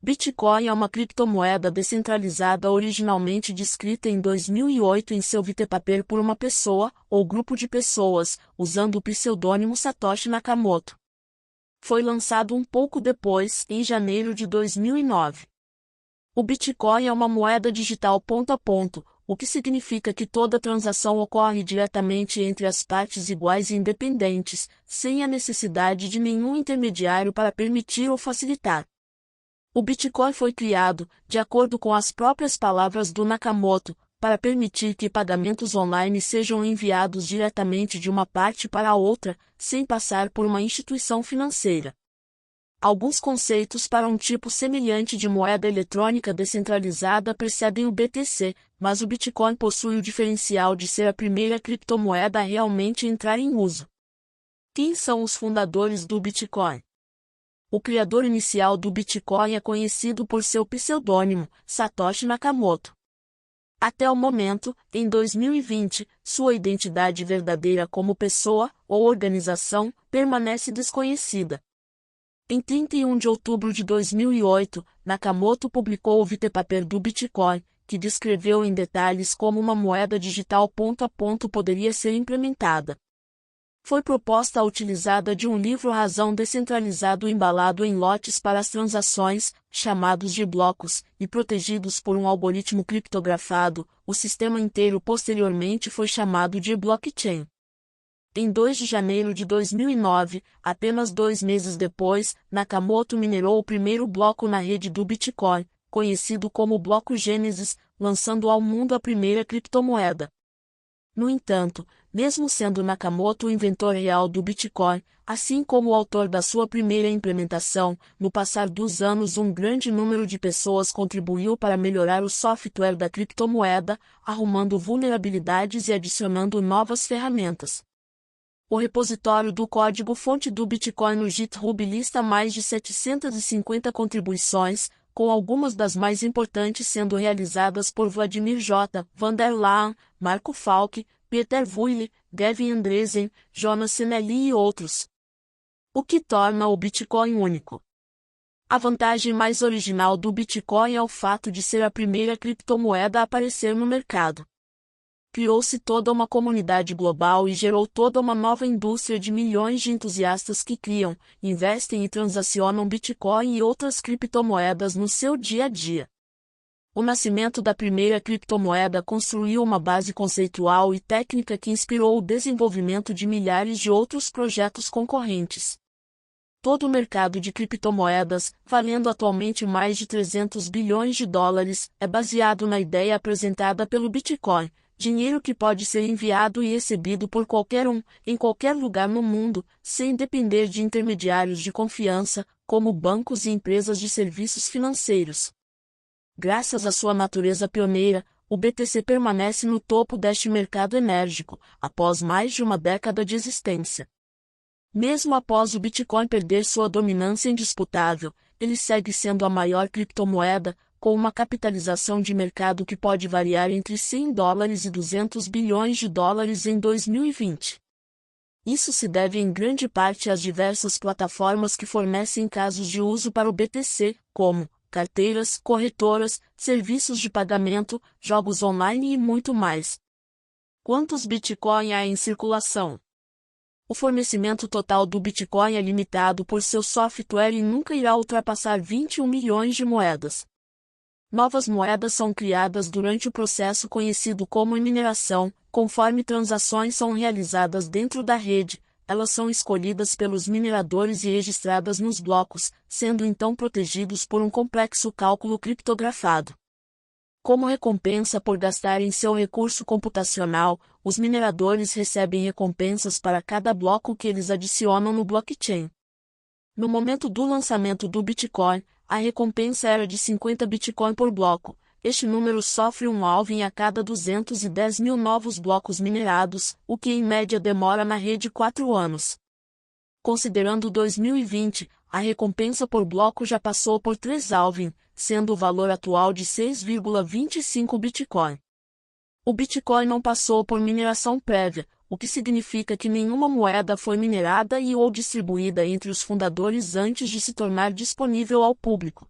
Bitcoin é uma criptomoeda descentralizada originalmente descrita em 2008 em seu white paper por uma pessoa, ou grupo de pessoas, usando o pseudônimo Satoshi Nakamoto. Foi lançado um pouco depois, em janeiro de 2009. O Bitcoin é uma moeda digital ponto a ponto, o que significa que toda transação ocorre diretamente entre as partes iguais e independentes, sem a necessidade de nenhum intermediário para permitir ou facilitar. O Bitcoin foi criado, de acordo com as próprias palavras do Nakamoto, para permitir que pagamentos online sejam enviados diretamente de uma parte para a outra, sem passar por uma instituição financeira. Alguns conceitos para um tipo semelhante de moeda eletrônica descentralizada precedem o BTC, mas o Bitcoin possui o diferencial de ser a primeira criptomoeda a realmente entrar em uso. Quem são os fundadores do Bitcoin? O criador inicial do Bitcoin é conhecido por seu pseudônimo, Satoshi Nakamoto. Até o momento, em 2020, sua identidade verdadeira como pessoa ou organização permanece desconhecida. Em 31 de outubro de 2008, Nakamoto publicou o white paper do Bitcoin, que descreveu em detalhes como uma moeda digital ponto a ponto poderia ser implementada. Foi proposta a utilizada de um livro-razão descentralizado embalado em lotes para as transações, chamados de blocos, e protegidos por um algoritmo criptografado. O sistema inteiro posteriormente foi chamado de blockchain. Em 2 de janeiro de 2009, apenas 2 meses depois, Nakamoto minerou o primeiro bloco na rede do Bitcoin, conhecido como bloco Gênesis, lançando ao mundo a primeira criptomoeda. No entanto, mesmo sendo Nakamoto o inventor real do Bitcoin, assim como o autor da sua primeira implementação, no passar dos anos um grande número de pessoas contribuiu para melhorar o software da criptomoeda, arrumando vulnerabilidades e adicionando novas ferramentas. O repositório do código-fonte do Bitcoin no GitHub lista mais de 750 contribuições, com algumas das mais importantes sendo realizadas por Vladimir J. van der Laan, Marco Falck, Peter Vuille, Gavin Andresen, Jonas Senelli e outros. O que torna o Bitcoin único? A vantagem mais original do Bitcoin é o fato de ser a primeira criptomoeda a aparecer no mercado. Criou-se toda uma comunidade global e gerou toda uma nova indústria de milhões de entusiastas que criam, investem e transacionam Bitcoin e outras criptomoedas no seu dia a dia. O nascimento da primeira criptomoeda construiu uma base conceitual e técnica que inspirou o desenvolvimento de milhares de outros projetos concorrentes. Todo o mercado de criptomoedas, valendo atualmente mais de 300 bilhões de dólares, é baseado na ideia apresentada pelo Bitcoin. Dinheiro que pode ser enviado e recebido por qualquer um, em qualquer lugar no mundo, sem depender de intermediários de confiança, como bancos e empresas de serviços financeiros. Graças à sua natureza pioneira, o BTC permanece no topo deste mercado enérgico, após mais de uma década de existência. Mesmo após o Bitcoin perder sua dominância indisputável, ele segue sendo a maior criptomoeda, com uma capitalização de mercado que pode variar entre 100 dólares e 200 bilhões de dólares em 2020. Isso se deve em grande parte às diversas plataformas que fornecem casos de uso para o BTC, como carteiras, corretoras, serviços de pagamento, jogos online e muito mais. Quantos Bitcoin há em circulação? O fornecimento total do Bitcoin é limitado por seu software e nunca irá ultrapassar 21 milhões de moedas. Novas moedas são criadas durante o processo conhecido como mineração. Conforme transações são realizadas dentro da rede, elas são escolhidas pelos mineradores e registradas nos blocos, sendo então protegidos por um complexo cálculo criptografado. Como recompensa por gastarem seu recurso computacional, os mineradores recebem recompensas para cada bloco que eles adicionam no blockchain. No momento do lançamento do Bitcoin, a recompensa era de 50 Bitcoin por bloco. Este número sofre um halving a cada 210 mil novos blocos minerados, o que em média demora na rede 4 anos. Considerando 2020, a recompensa por bloco já passou por 3 halving, sendo o valor atual de 6,25 Bitcoin. O Bitcoin não passou por mineração prévia, o que significa que nenhuma moeda foi minerada e ou distribuída entre os fundadores antes de se tornar disponível ao público.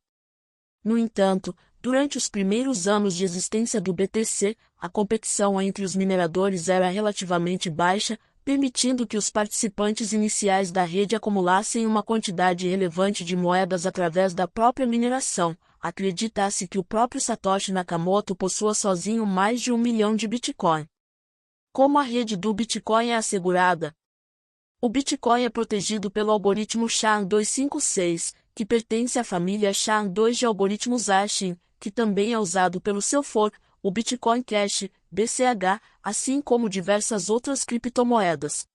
No entanto, durante os primeiros anos de existência do BTC, a competição entre os mineradores era relativamente baixa, permitindo que os participantes iniciais da rede acumulassem uma quantidade relevante de moedas através da própria mineração. Acredita-se que o próprio Satoshi Nakamoto possua sozinho mais de 1 milhão de Bitcoin. Como a rede do Bitcoin é assegurada? O Bitcoin é protegido pelo algoritmo SHA-256, que pertence à família SHA-2 de algoritmos hashing, que também é usado pelo seu fork, o Bitcoin Cash, BCH, assim como diversas outras criptomoedas.